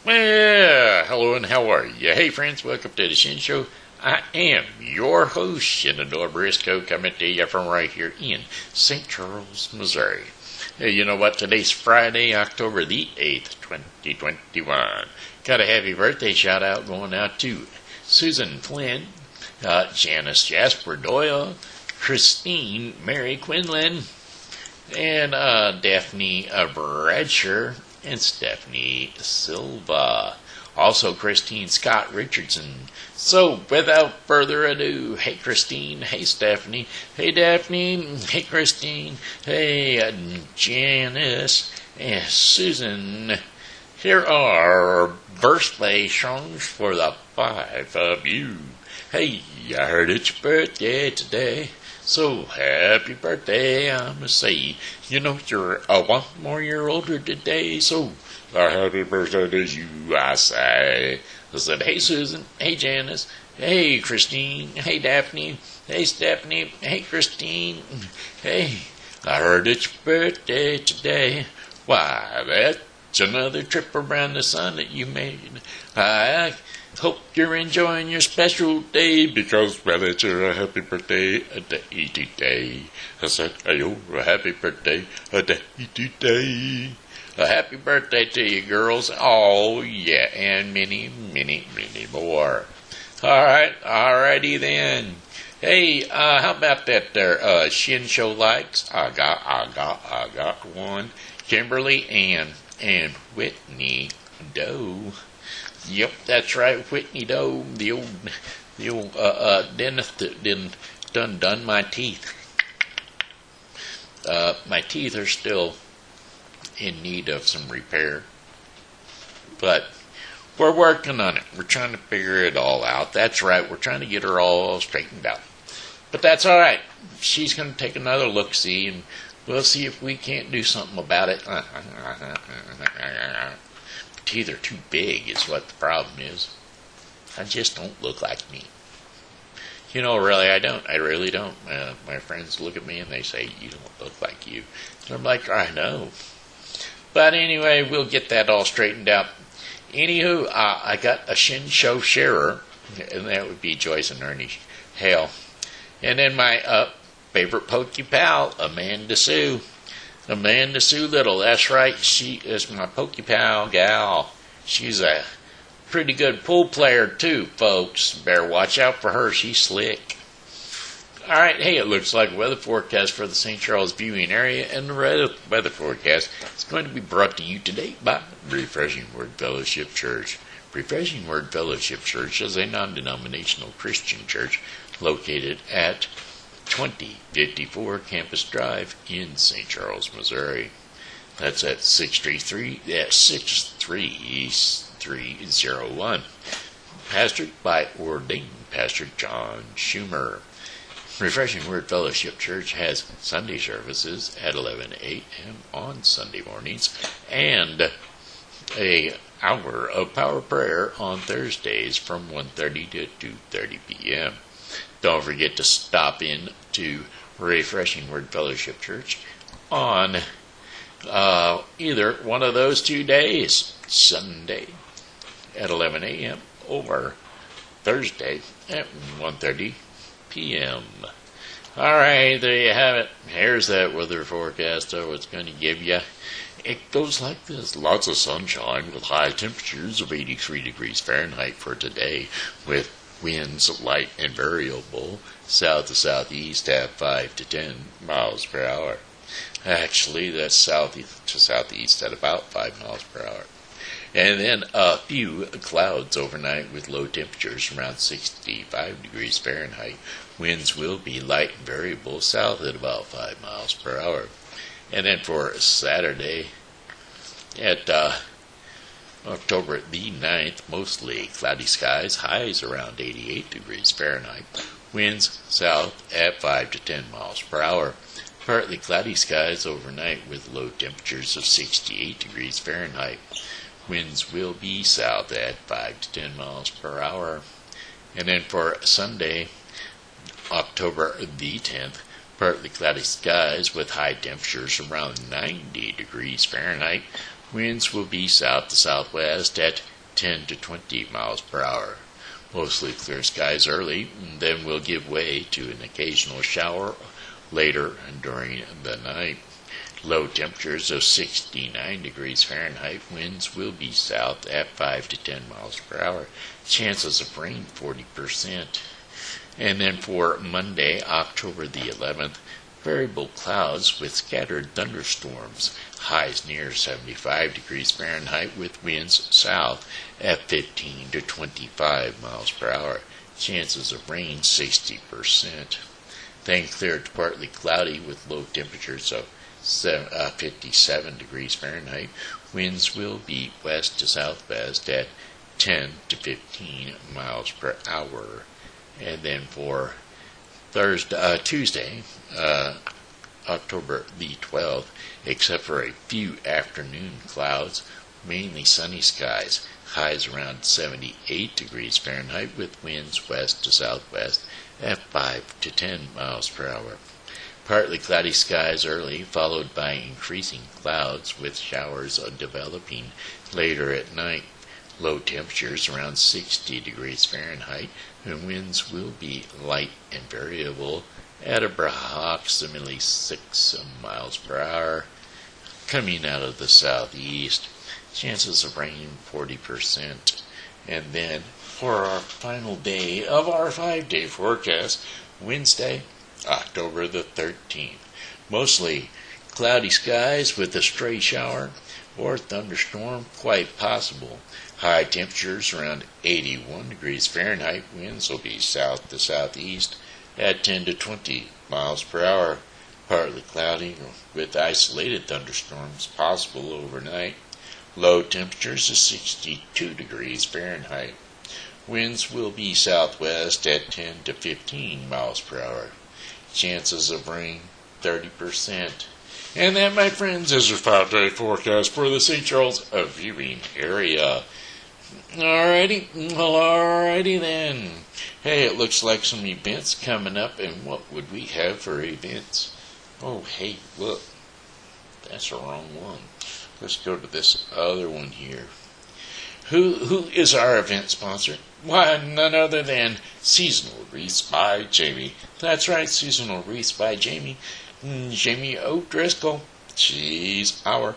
Well, hello and how are you? Hey friends, welcome to the Shen Show. I am your host, Shenandoah Briscoe, coming to you from right here in St. Charles, Missouri. Hey, you know what? Today's Friday, October the 8th, 2021. Got a happy birthday shout out going out to Susan, Flynn, Janice, Jasper, Doyle, Christine, Mary, Quinlan, and Daphne, Bradsher, and Stephanie, Silva. Also, Christine, Scott, Richardson. So, without further ado, hey Christine, hey Stephanie, hey Daphne, hey Christine, hey Jenise, and Susan. Here are birthday songs for the five of you. Hey, I heard it's your birthday today. So, happy birthday, I must say. You know, you're 1 more year older today, so happy birthday to you, I say. I said, hey Susan, hey Janice, hey Christine, hey Daphne, hey Stephanie, hey Christine, hey, I heard it's your birthday today. Why, that's another trip around the sun that you made. I hope you're enjoying your special day because, well, it's your happy birthday today. I said, hey, a happy birthday today. A happy birthday to you, girls. Oh, yeah, and many, many, many more. All right, alrighty then. Hey, how about that there, Shen Show likes? I got one. Kimberly and Whitney Doe. Yep, that's right, Whitney Doe, the old dentist that done my teeth. My teeth are still in need of some repair, but we're working on it. We're trying to figure it all out. That's right, we're trying to get her all straightened out. But that's all right. She's going to take another look-see, and we'll see if we can't do something about it. Teeth are too big is what the problem is. I just don't look like me. You know, really, I don't. I really don't. My friends look at me and they say, you don't look like you. And I'm like, I know. But anyway, we'll get that all straightened out. Anywho, I got a Shen Show sharer, and that would be Joyce and Ernie, Hale. And then my favorite Pokey pal, Amanda Sue. Amanda Sue Little, that's right, she is my Pokey pal gal. She's a pretty good pool player too, folks. Better watch out for her, she's slick. Alright, hey, it looks like weather forecast for the St. Charles viewing area, and the weather forecast is going to be brought to you today by Refreshing Word Fellowship Church. Refreshing Word Fellowship Church is a non-denominational Christian church located at 2054 Campus Drive in St. Charles, Missouri. That's at 63301. Pastored by ordained Pastor John Schumer. Refreshing Word Fellowship Church has Sunday services at 11 a.m. on Sunday mornings and an hour of power prayer on Thursdays from 1:30 to 2:30 p.m. Don't forget to stop in to Refreshing Word Fellowship Church on either one of those 2 days, Sunday at 11 a.m. or Thursday at 1:30 p.m. All right, there you have it. Here's that weather forecast I was going to give you. It goes like this. Lots of sunshine with high temperatures of 83 degrees Fahrenheit for today, with winds light and variable, south to southeast at 5 to 10 miles per hour. Actually, that's south to southeast at about 5 miles per hour. And then a few clouds overnight with low temperatures around 65 degrees Fahrenheit. Winds will be light and variable south at about 5 miles per hour. And then for Saturday at October the 9th, mostly cloudy skies, highs around 88 degrees Fahrenheit. Winds south at 5 to 10 miles per hour. Partly cloudy skies overnight with low temperatures of 68 degrees Fahrenheit. Winds will be south at 5 to 10 miles per hour. And then for Sunday, October the 10th, partly cloudy skies with high temperatures around 90 degrees Fahrenheit. Winds will be south to southwest at 10 to 20 miles per hour. Mostly clear skies early, and then will give way to an occasional shower later during the night. Low temperatures of 69 degrees Fahrenheit. Winds will be south at 5 to 10 miles per hour. Chances of rain 40%. And then for Monday, October the 11th, variable clouds with scattered thunderstorms. Highs near 75 degrees Fahrenheit with winds south at 15 to 25 miles per hour. Chances of rain 60%. Then clear to partly cloudy with low temperatures of 57 degrees Fahrenheit. Winds will be west to southwest at 10 to 15 miles per hour. And then for Tuesday, October the 12th, except for a few afternoon clouds, mainly sunny skies. Highs around 78 degrees Fahrenheit with winds west to southwest at 5 to 10 miles per hour. Partly cloudy skies early, followed by increasing clouds with showers developing later at night. Low temperatures around 60 degrees Fahrenheit, and winds will be light and variable at approximately 6 miles per hour, coming out of the southeast. Chances of rain 40%. And then for our final day of our 5-day forecast, Wednesday, October the 13th. Mostly cloudy skies with a stray shower or thunderstorm quite possible. High temperatures around 81 degrees Fahrenheit. Winds will be south to southeast at 10 to 20 miles per hour. Partly cloudy with isolated thunderstorms possible overnight. Low temperatures of 62 degrees Fahrenheit. Winds will be southwest at 10 to 15 miles per hour. Chances of rain 30%. And that, my friends, is your 5-day forecast for the St. Charles viewing area. Alrighty then. Hey, it looks like some events coming up, and what would we have for events? Oh, hey, look. That's the wrong one. Let's go to this other one here. Who is our event sponsor? Why, none other than Seasonal Wreaths by Jamie. That's right, Seasonal Wreaths by Jamie. Jamie O'Driscoll. She's our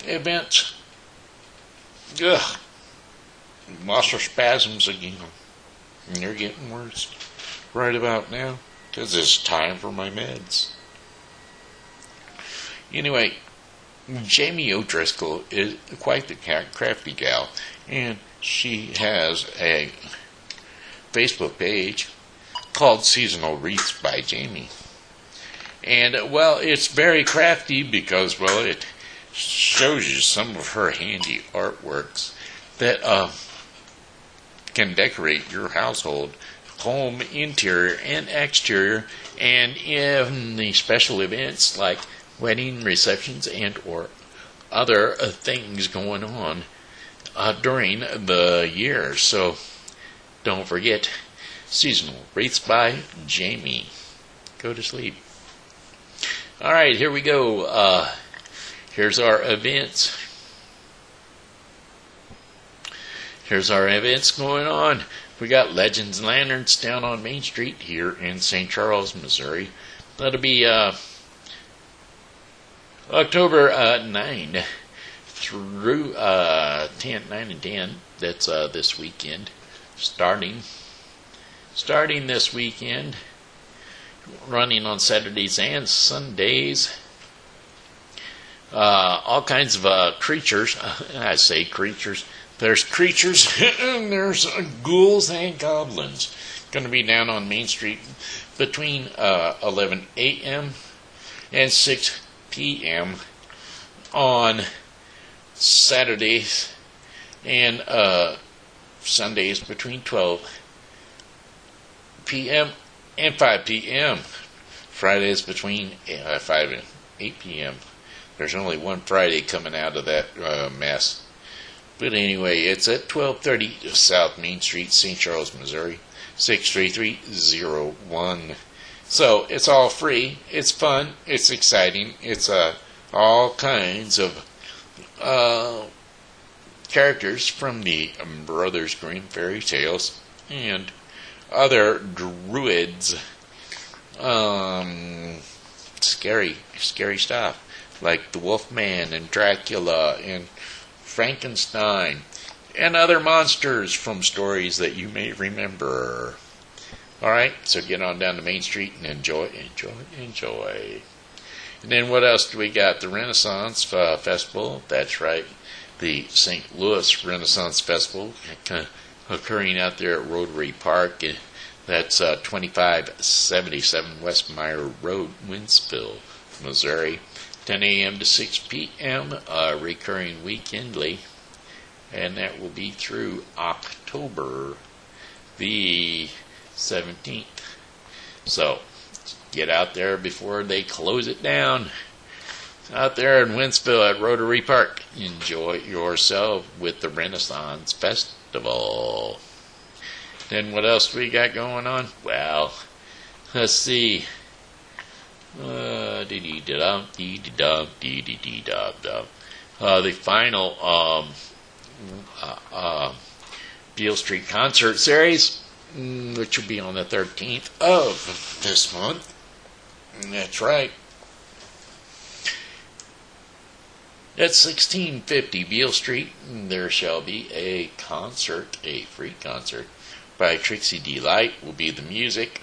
event. Ugh. Lost her spasms again. And they're getting worse right about now, because it's time for my meds. Anyway, Jamie O'Driscoll is quite the crafty gal, and she has a Facebook page called Seasonal Wreaths by Jamie. And, well, it's very crafty because, well, it shows you some of her handy artworks that can decorate your household, home, interior, and exterior, and in the special events like wedding, receptions, and or other things going on during the year. So don't forget Seasonal Wreaths by Jamie. Go to sleep. Alright, here we go. Here's our events. Here's our events going on. We got Legends and Lanterns down on Main Street here in St. Charles, Missouri. That'll be October 9 through 9 and 10. That's this weekend. Starting this weekend. Running on Saturdays and Sundays. All kinds of creatures. I say creatures. There's creatures and there's ghouls and goblins. Going to be down on Main Street between 11 a.m. and 6 p.m. on Saturdays and Sundays between 12 p.m. and 5 p.m. Fridays between 5 and 8 p.m. There's only one Friday coming out of that mess. But anyway, it's at 1230 South Main Street, St. Charles, Missouri, 63301. So it's all free. It's fun. It's exciting. It's all kinds of characters from the Brothers Grimm fairy tales and other druids. Scary stuff like the Wolfman and Dracula and Frankenstein and other monsters from stories that you may remember. Alright, so get on down to Main Street and enjoy. And then what else do we got? The Renaissance Festival. That's right. The St. Louis Renaissance Festival occurring out there at Rotary Park. That's 2577 West Meyer Road, Winsville, Missouri. 10 a.m. to 6 p.m. Recurring weekendly. And that will be through October the 17th. So, get out there before they close it down. Out there in Winsville at Rotary Park. Enjoy yourself with the Renaissance Festival. Then what else we got going on? Well, let's see. The final Beale Street concert series, which will be on the 13th of this month. That's right. At 1650 Beale Street, there shall be a concert, a free concert by Trixie Delight will be the music.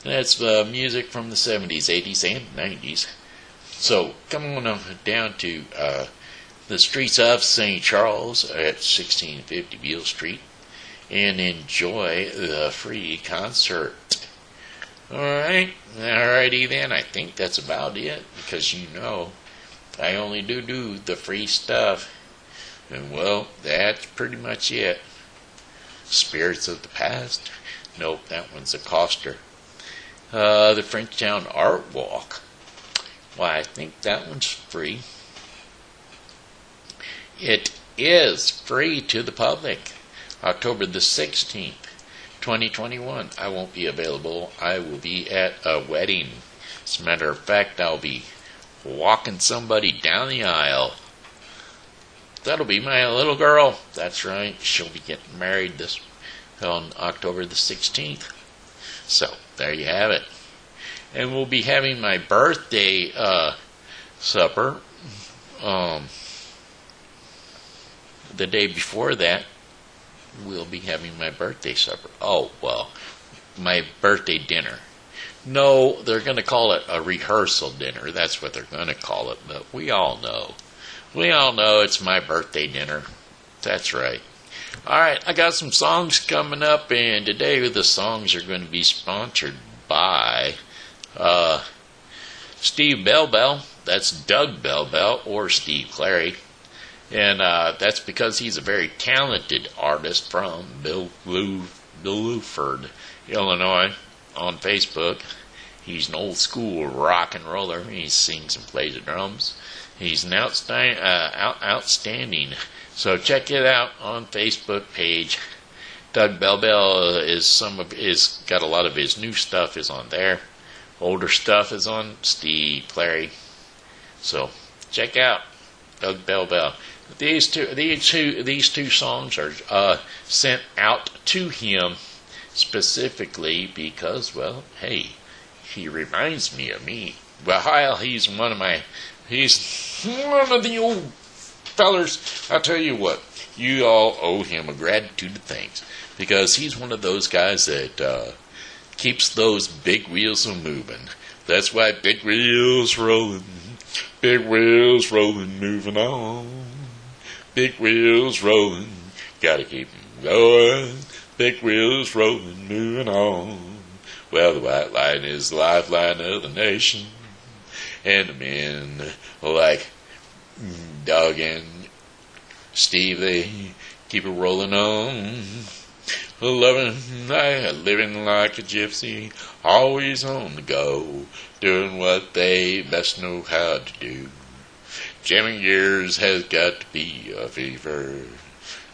That's music from the 70s, 80s, and 90s. So come on down to the streets of St. Charles at 1650 Beale Street and enjoy the free concert. Alrighty then, I think that's about it, because you know I only do the free stuff. And well, that's pretty much it. Spirits of the Past. Nope, that one's a coster. The Frenchtown Art Walk. Why, I think that one's free. It is free to the public. October the 16th, 2021. I won't be available. I will be at a wedding. As a matter of fact, I'll be walking somebody down the aisle. That'll be my little girl. That's right. She'll be getting married on October the 16th. So, there you have it. And we'll be having my birthday supper. The day before that, we'll be having my birthday supper. Oh, well, my birthday dinner. No, they're going to call it a rehearsal dinner. That's what they're going to call it. But we all know. We all know it's my birthday dinner. That's right. All right, I got some songs coming up, and today the songs are going to be sponsored by Steve Bell. That's Doug Bell or Steve Clary. And that's because he's a very talented artist from Billuford, Illinois, on Facebook. He's an old school rock and roller. He sings and plays the drums. He's an outstanding. So check it out on Facebook page. Doug Bell is got a lot of his new stuff is on there. Older stuff is on Steve Clary. So check out Doug Bell. These two songs are sent out to him specifically because, well, hey, he reminds me of me. Well, he's one of the old fellers. I'll tell you what, you all owe him a gratitude of thanks, because he's one of those guys that keeps those big wheels moving. That's why big wheels rolling, moving on. Big wheels rolling, gotta keep 'em going. Big wheels rolling, moving on. Well, the white line is the lifeline of the nation, and the men like Doug and Steve, they keep it rolling on. Living like a gypsy, always on the go, doing what they best know how to do. Jamming gears has got to be a fever,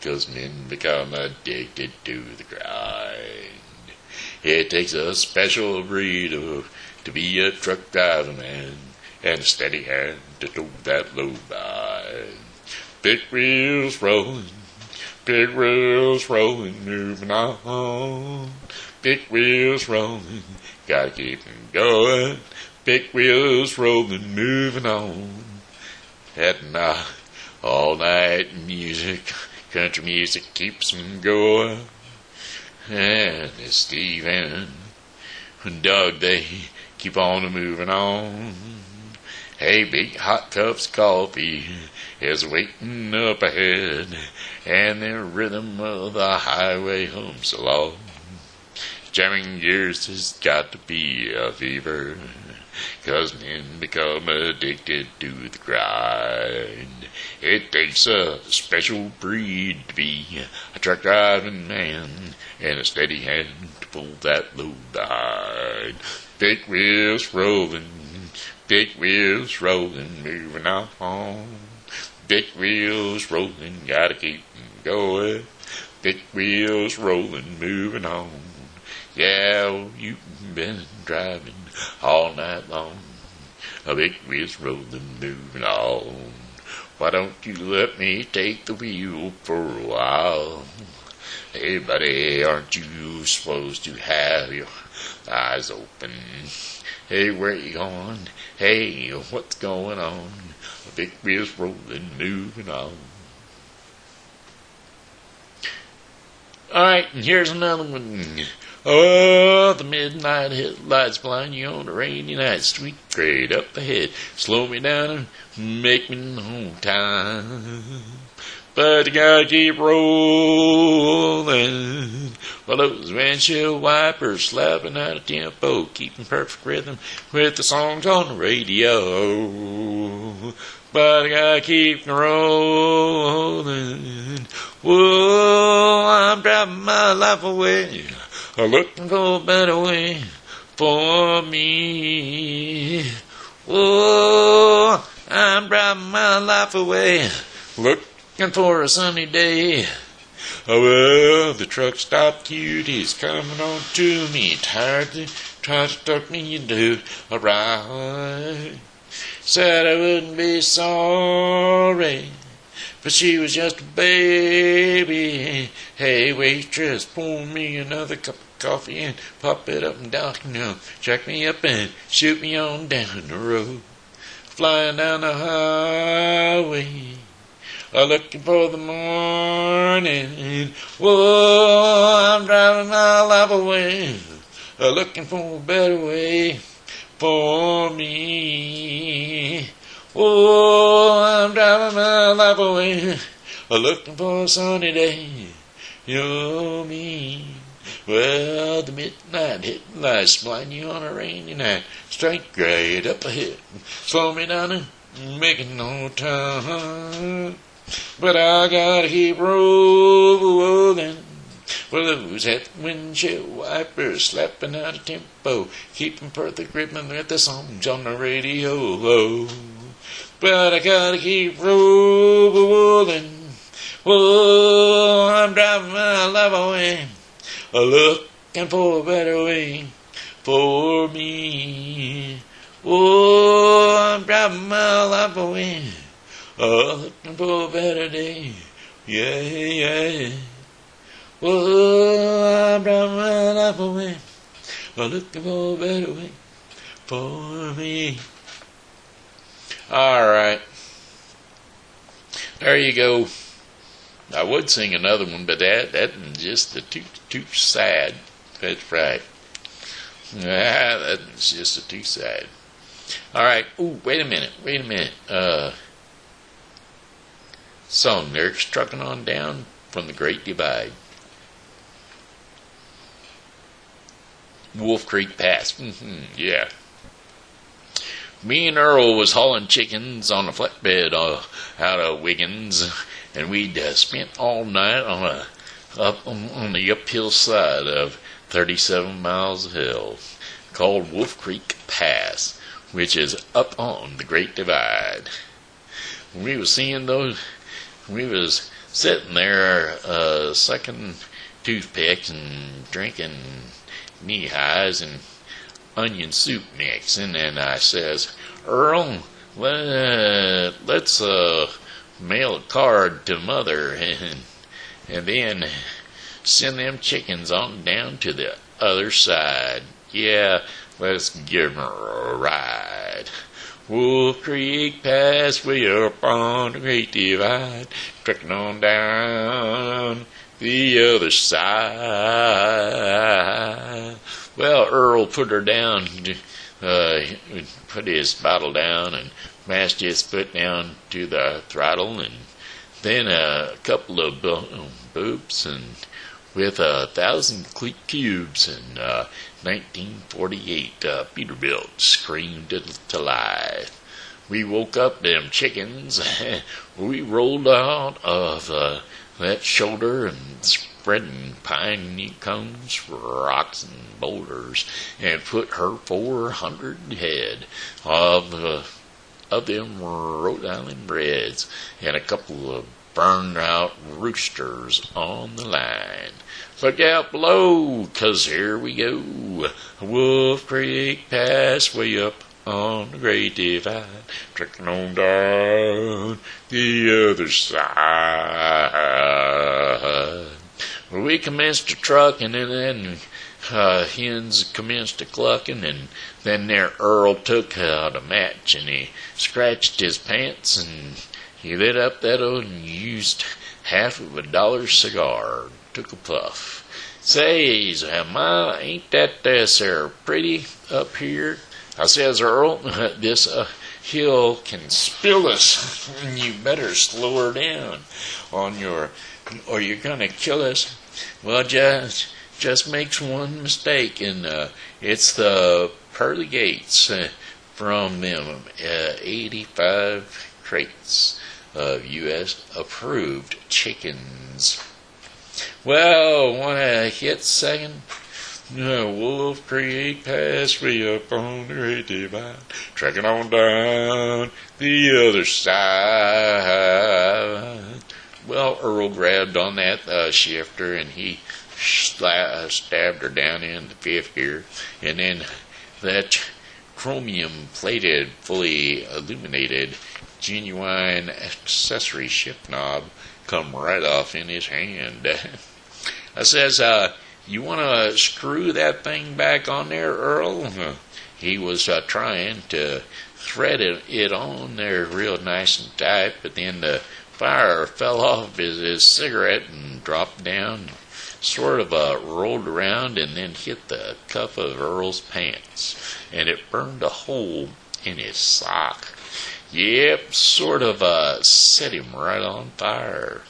'cause men become addicted to the grind. It takes a special breed to be a truck driving man, and a steady hand to tow that load by. Big wheels rolling, Big wheels rolling, moving on. Big wheels rolling, gotta keep 'em going. Big wheels rolling, moving on. And all night music, country music keeps 'em going. And Steve and Doug, they keep on moving on. Hey, big hot cups of coffee is waiting up ahead, and the rhythm of the highway hums along. Jamming gears has got to be a fever, 'cause men become addicted to the grind. It takes a special breed to be a truck driving man, and a steady hand to pull that load behind. Big wheels rolling, big wheels rolling, moving on. Big wheels rolling, gotta keep 'em going. Big wheels rolling, moving on. Yeah, you've been driving all night long. A big wheels rolling, moving on. Why don't you let me take the wheel for a while? Hey, buddy, aren't you supposed to have your eyes open? Hey, where you going? Hey, what's going on? A big wheel's rolling, moving on. Alright, and here's another one. Oh, the midnight headlights blind you on a rainy night. Sweet grade up ahead, slow me down and make me no time. But you gotta keep rolling. Well, those windshield wipers slapping out of tempo, keeping perfect rhythm with the songs on the radio. But I gotta keep rolling. Whoa, I'm driving my life away, looking for a better way for me. Whoa, I'm driving my life away, looking for a sunny day. Oh, well, the truck stop cutie's coming on to me, tired to try to talk me into a ride. Said I wouldn't be sorry, but she was just a baby. Hey, waitress, pour me another cup of coffee and pop it up and down, jack me up and shoot me on down the road. Flying down the highway, looking for the morning. Whoa, I'm driving my life away, looking for a better way for me. Oh, I'm driving my life away, looking for a sunny day. You me. Well, the midnight headlights blind you on a rainy night. Straight grade up ahead, slow me down and making no time. But I gotta keep rolling. Well, those that windshield wipers slapping out of tempo, keeping perfect rhythm with the songs on the radio. But I gotta keep rolling. Whoa, I'm driving my life away, looking for a better way for me. Whoa, I'm driving my life away, looking for a better day. Yeah, yeah. Whoa, I'm driving my life away, looking for a better way for me. Alright. There you go. I would sing another one, but that's just too sad. That's right. That's just too sad. Alright. Ooh, wait a minute. Song lyrics trucking on down from the Great Divide. Wolf Creek Pass. Yeah. Me and Earl was hauling chickens on a flatbed out of Wiggins, and we'd spent all night on the uphill side of 37 miles of hill called Wolf Creek Pass, which is up on the Great Divide. We was sitting there sucking toothpicks and drinking knee-highs and onion soup mixing, and I says, Earl, let's mail a card to Mother and then send them chickens on down to the other side. Yeah, let's give 'em a ride. Wolf Creek Pass way up on the Great Divide, trekking on down the other side. Well, Earl put her down, put his bottle down and mashed his foot down to the throttle, and then a couple of boops, and with 1,000 cubes in 1948, Peterbilt screamed it to life. We woke up them chickens. We rolled out of that shoulder and spreading pine cones, rocks, and boulders, and put her 400 head of them Rhode Island Reds and a couple of burned out roosters on the line. Look out below, 'cause here we go. Wolf Creek Pass way up on the Great Divide, trekking on down the other side. We commenced to trucking, and then hens commenced to clucking, and then there Earl took out a match, and he scratched his pants, and he lit up that old and used half of a $1 cigar. Took a puff. Says, Ma, ain't that there pretty up here? I says, Earl, this hill can spill us. You better slow her down on or you're gonna kill us. Well, just makes one mistake, and it's the pearly gates from them 85 crates of U.S. approved chickens. Well, wanna hit second? Wolf Creek Pass way up on the Great Divide, trekking on down the other side. Well, Earl grabbed on that shifter, and he stabbed her down in the 5th gear, and then that chromium-plated, fully illuminated, genuine accessory shift knob come right off in his hand. I says, you want to screw that thing back on there, Earl? He was trying to thread it on there real nice and tight, but then the fire fell off his cigarette and dropped down, sort of rolled around, and then hit the cuff of Earl's pants, and it burned a hole in his sock. Yep, sort of set him right on fire.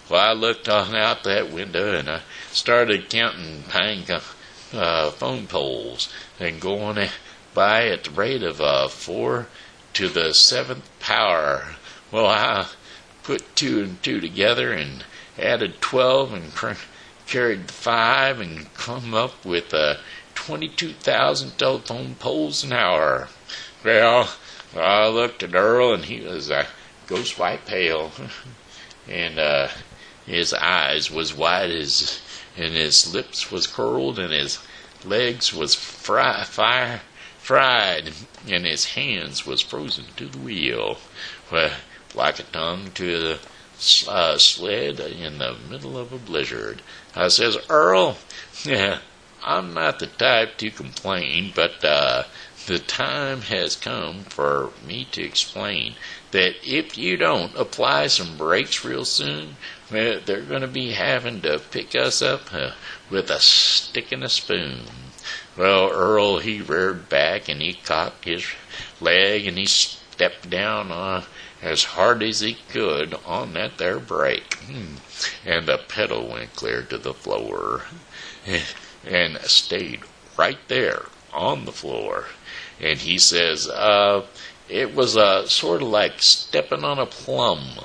Well, I looked on out that window, and I started counting pine phone poles and going by at the rate of 4 to the 7th power. Well, I put 2 and 2 together and added 12 and carried the 5 and come up with 22,000 telephone poles an hour. Well, I looked at Earl, and he was ghost white pale, and his eyes was white and his lips was curled, and his legs was fried, and his hands was frozen to the wheel, like a tongue to the sled in the middle of a blizzard. I says, Earl, I'm not the type to complain, but the time has come for me to explain that if you don't apply some brakes real soon, they're going to be having to pick us up with a stick and a spoon. Well, Earl, he reared back, and he cocked his leg, and he stepped down as hard as he could on that there brake, and the pedal went clear to the floor and stayed right there on the floor. And he says, it was sort of like stepping on a plum.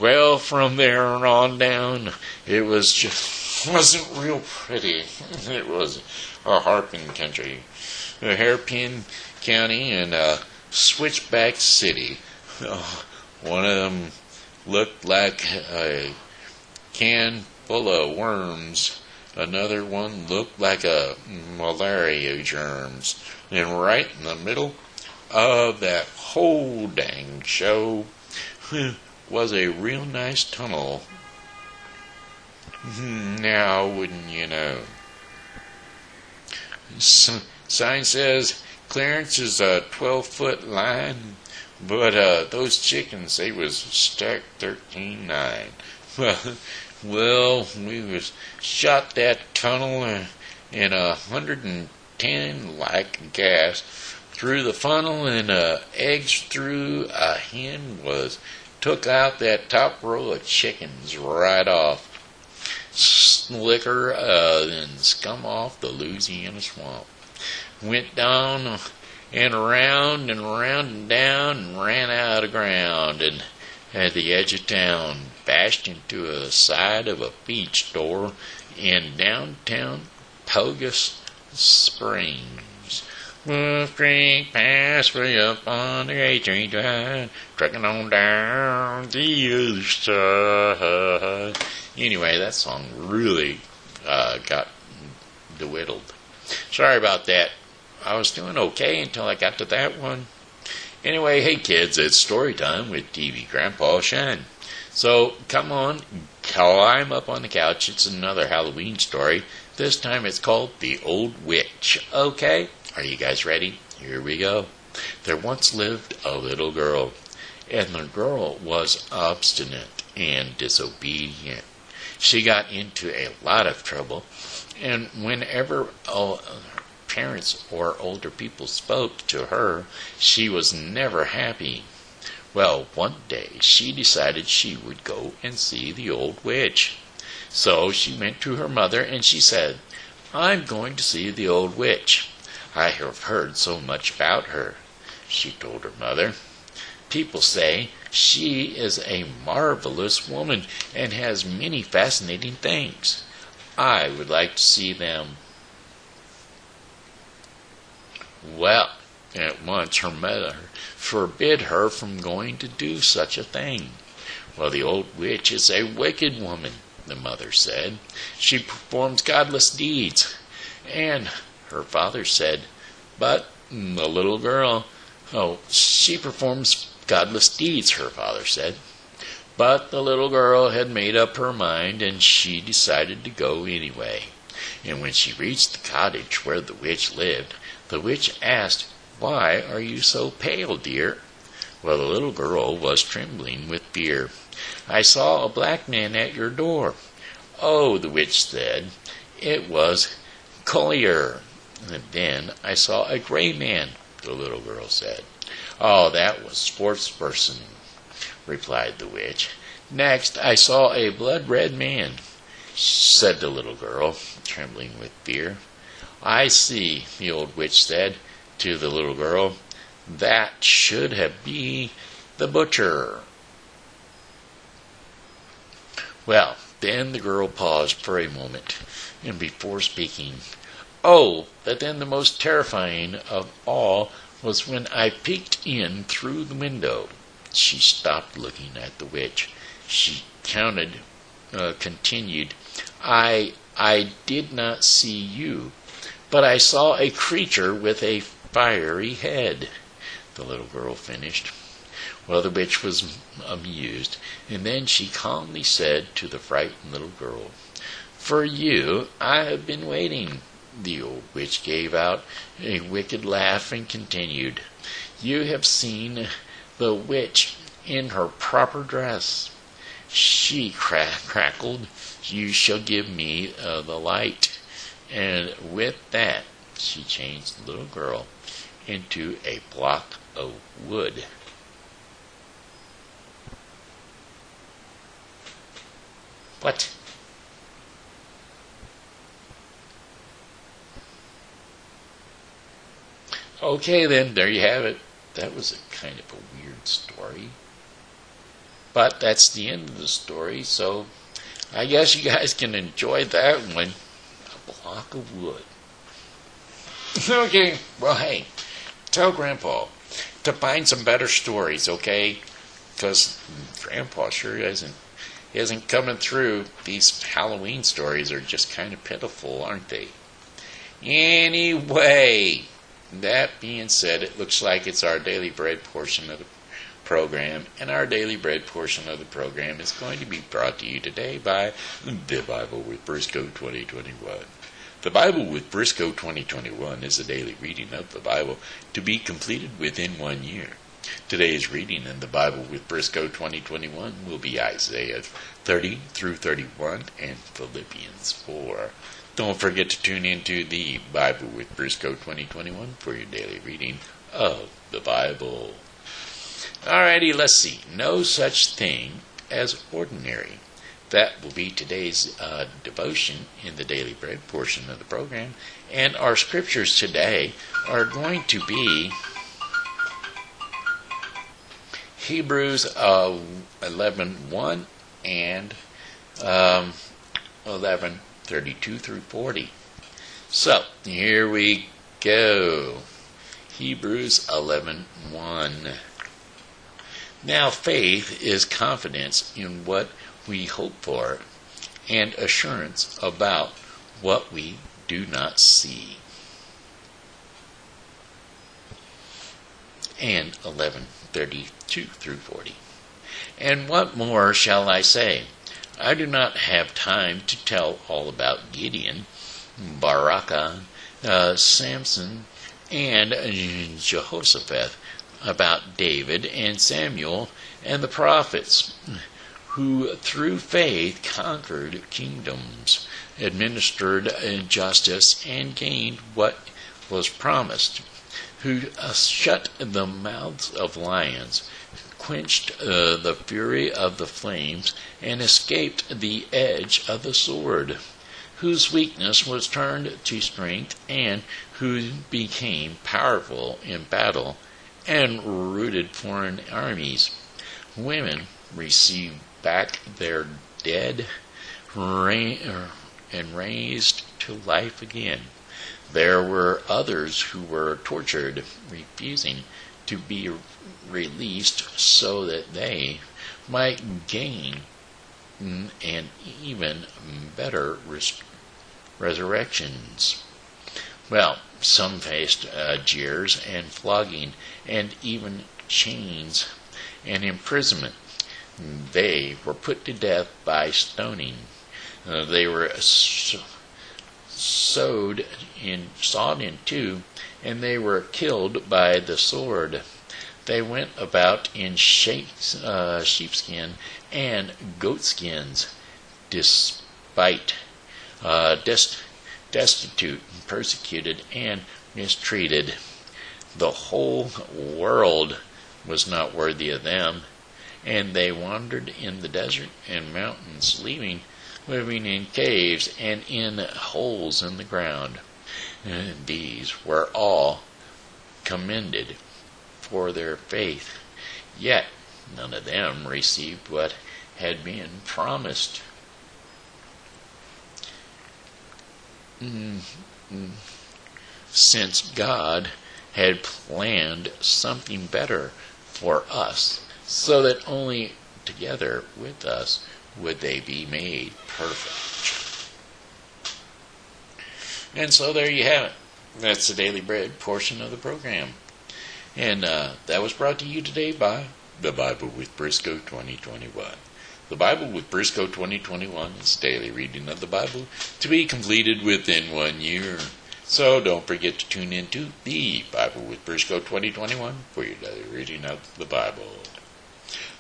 Well, from there on down, it wasn't real pretty. It was a harping country, a hairpin county, and a switchback city. One of them looked like a can full of worms. Another one looked like a malaria germs. And right in the middle of that whole dang show was a real nice tunnel Now, wouldn't you know? Sign says clearance is a 12-foot line, but those chickens, they was stacked 13-9. Well, we was shot that tunnel in 110 like gas through the funnel, and eggs through a hen was took out that top row of chickens right off. Slicker and scum off the Louisiana swamp. Went down and around and down and ran out of ground, and at the edge of town bashed into a side of a feed store in downtown Pogus Springs. Wolf Creek Pass way up on the A-Train Drive, trucking on down the other side. Anyway, that song really got dwiddled. Sorry about that. I was doing okay until I got to that one. Anyway, hey kids, it's story time with TV Grandpa Shen. So, come on, climb up on the couch. It's another Halloween story. This time it's called The Old Witch. Okay, are you guys ready? Here we go. There once lived a little girl, and the girl was obstinate and disobedient. She got into a lot of trouble, and whenever parents or older people spoke to her, she was never happy. Well, one day she decided she would go and see the old witch. So she went to her mother and she said, "I'm going to see the old witch. I have heard so much about her," she told her mother. "People say she is a marvelous woman and has many fascinating things. I would like to see them." Well, at once her mother forbid her from going to do such a thing. "Well, the old witch is a wicked woman," the mother said. "She performs godless deeds." And her father said, "But the little girl, she performs godless deeds," her father said. But the little girl had made up her mind, and she decided to go anyway. And when she reached the cottage where the witch lived, the witch asked, "Why are you so pale, dear?" Well, the little girl was trembling with fear. "I saw a black man at your door." "Oh," the witch said, "it was Collier." "And then I saw a gray man," the little girl said. "Oh, that was Sportsperson," replied the witch. "Next I saw a blood-red man," said the little girl, trembling with fear. "I see," the old witch said to the little girl. "That should have been the butcher." Well, then the girl paused for a moment, and before speaking, "Oh, but then the most terrifying of all was when I peeked in through the window." She stopped looking at the witch. She continued, I did not see you, but I saw a creature with a fiery head," the little girl finished. Well, the witch was amused, and then she calmly said to the frightened little girl, "For you I have been waiting." The old witch gave out a wicked laugh and continued, "You have seen the witch in her proper dress." She crackled, "You shall give me the light." And with that, she changed the little girl into a block of wood. What? Okay, then, there you have it. That was a kind of a weird story. But that's the end of the story, so I guess you guys can enjoy that one. A block of wood. Okay, well, hey, tell Grandpa to find some better stories, okay? Because Grandpa sure isn't coming through. These Halloween stories are just kind of pitiful, aren't they? Anyway, that being said, it looks like it's our daily bread portion of the program, and our daily bread portion of the program is going to be brought to you today by The Bible with Briscoe 2021. The Bible with Briscoe 2021 is a daily reading of the Bible to be completed within 1 year. Today's reading in the Bible with Briscoe 2021 will be Isaiah 30 through 31 and Philippians 4. Don't forget to tune into the Bible with Briscoe 2021 for your daily reading of the Bible. Alrighty, let's see. No such thing as ordinary. That will be today's devotion in the daily bread portion of the program. And our scriptures today are going to be Hebrews 11:1 and 11:32 through 40. So, here we go. Hebrews 11:1. Now faith is confidence in what we hope for and assurance about what we do not see. And 11:32 through 40. And what more shall I say? I do not have time to tell all about Gideon, Barak, Samson, and Jehoshaphat, about David and Samuel and the prophets, who through faith conquered kingdoms, administered justice, and gained what was promised, who shut the mouths of lions, quenched the fury of the flames, and escaped the edge of the sword, whose weakness was turned to strength, and who became powerful in battle, and routed foreign armies. Women received back their dead and raised to life again. There were others who were tortured, refusing to be released so that they might gain an even better resurrections. Well, some faced jeers and flogging and even chains and imprisonment. They were put to death by stoning. They were sawed in two, and they were killed by the sword. They went about in sheepskin and goatskins, destitute, persecuted, and mistreated. The whole world was not worthy of them, and they wandered in the desert and mountains, living in caves and in holes in the ground. And these were all commended for their faith, yet none of them received what had been promised. Since God had planned something better for us, so that only together with us would they be made perfect. And so there you have it. That's the Daily Bread portion of the program. And that was brought to you today by The Bible with Briscoe 2021. The Bible with Briscoe 2021 is daily reading of the Bible to be completed within 1 year. So don't forget to tune into The Bible with Briscoe 2021 for your daily reading of the Bible.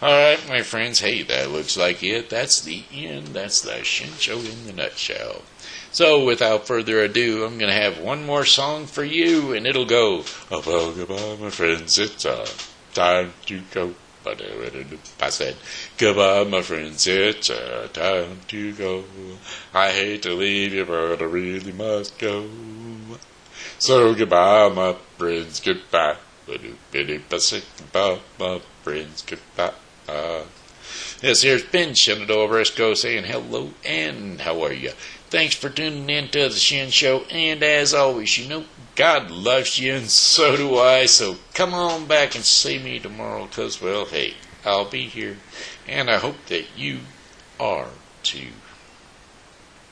Alright, my friends, hey, that looks like it. That's the end. That's the Shen Show in the nutshell. So, without further ado, I'm going to have one more song for you, and it'll go, "Oh, goodbye, my friends, it's time to go." I said, "Goodbye, my friends, it's time to go. I hate to leave you, but I really must go. So, goodbye, my friends, goodbye. Goodbye, my friends, goodbye." This here's Ben Shen Briscoe saying hello and how are you? Thanks for tuning in to the Shen Show, and as always, you know, God loves you and so do I, so come on back and see me tomorrow, because, well, hey, I'll be here, and I hope that you are too.